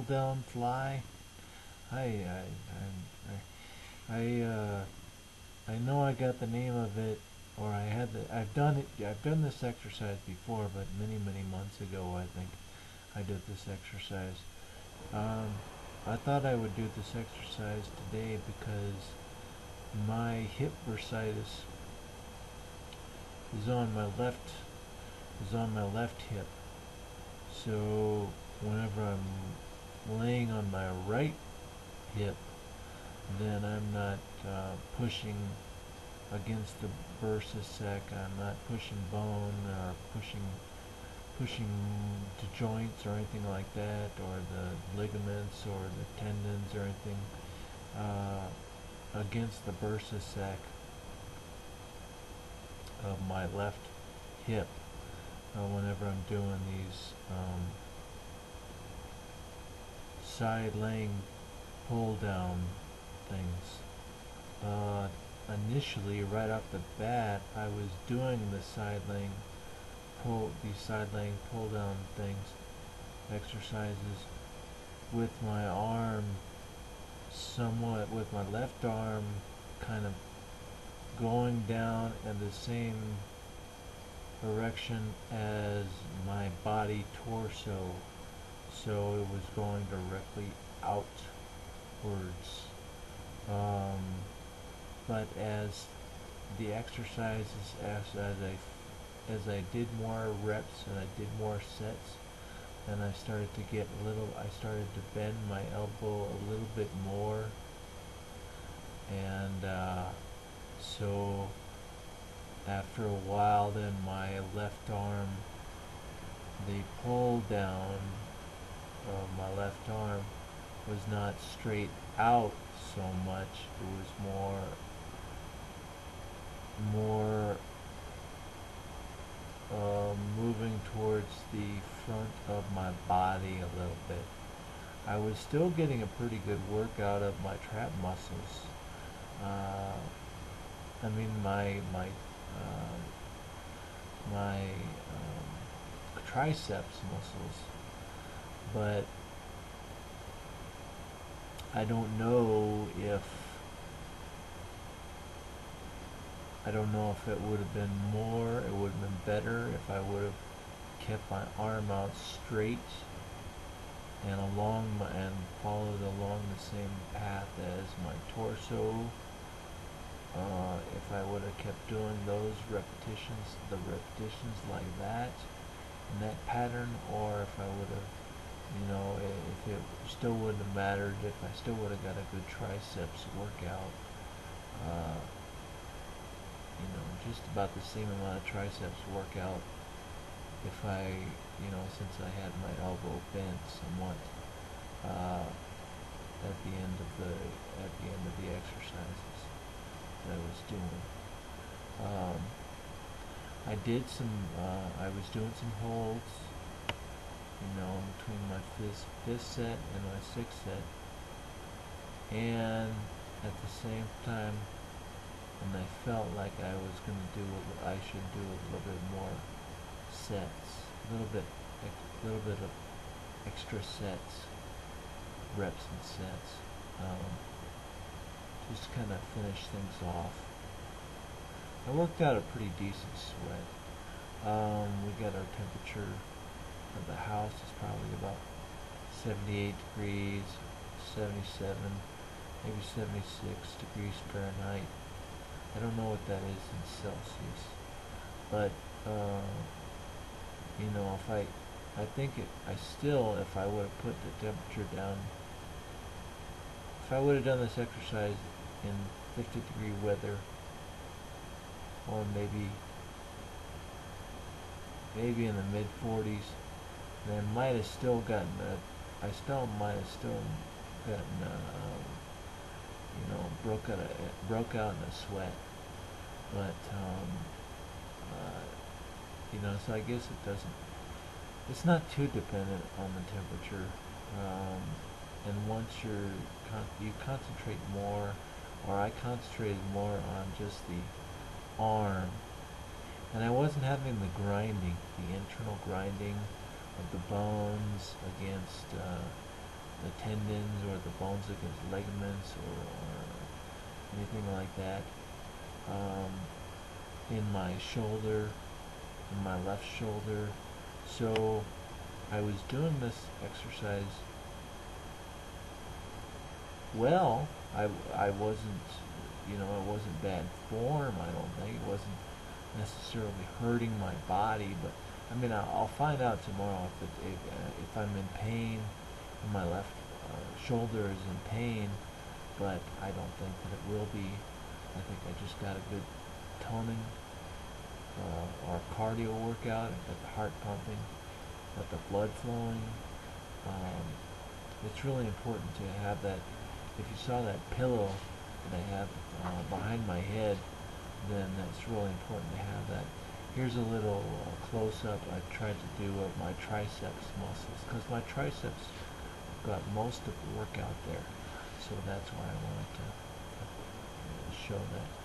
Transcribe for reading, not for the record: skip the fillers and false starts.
down fly. I I know I got the name of it, or I had the. I've done it. I've done this exercise before, but many months ago, I think I did this exercise. Um, I thought I would do this exercise today because my hip bursitis is on my left hip. So whenever I'm laying on my right hip, then I'm not pushing against the bursa sac. I'm not pushing bone or pushing to joints or anything like that, or the ligaments or the tendons or anything against the bursa sac of my left hip whenever I'm doing these side laying pull down things. Initially, right off the bat, I was doing the these side laying pull down things, exercises, with my arm somewhat, with my left arm kind of going down in the same direction as my body torso, so it was going directly outwards. But as the exercises, as I did more reps and I did more sets, then I started to get I started to bend my elbow a little bit more, and so after a while, then my left arm, the pull down of my left arm was not straight out so much. It was more moving towards the front of my body a little bit. I was still getting a pretty good workout of my trap muscles. I mean my triceps muscles, but I don't know if it would have been more, it would have been better if I would have kept my arm out straight and followed along the same path as my torso. If I would have kept doing those repetitions, like that, in that pattern, or if I would have, if it still wouldn't have mattered, if I still would have got a good triceps workout, just about the same amount of triceps workout if since I had my elbow bent somewhat at the end of the exercises that I was doing. I was doing some holds, between my fifth set and my sixth set, and at the same time, and I felt like I should do a little bit more sets, a little bit of extra sets, reps and sets, just to kind of finish things off. I worked out a pretty decent sweat. We got our temperature of the house is probably about 78 degrees, 77, maybe 76 degrees Fahrenheit. I don't know what that is in Celsius, but if I would have put the temperature down, if I would have done this exercise in 50-degree weather, or maybe in the mid 40s, then I might have still gotten broke out in a sweat. But so I guess it's not too dependent on the temperature, and once you concentrate more, or I concentrated more on just the arm, and I wasn't having the grinding, the internal grinding of the bones against the tendons or the bones against ligaments or anything like that. In my shoulder, in my left shoulder. So I was doing this exercise well. I wasn't, it wasn't bad form, I don't think. It wasn't necessarily hurting my body, but I mean, I'll find out tomorrow if I'm in pain, and my left shoulder is in pain, but I don't think that it will be. I think I just got a good toning or cardio workout. I got the heart pumping, got the blood flowing. It's really important to have that. If you saw that pillow that I have behind my head, then that's really important to have that. Here's a little close-up I tried to do of my triceps muscles, because my triceps got most of the workout there. So that's why I wanted to show that.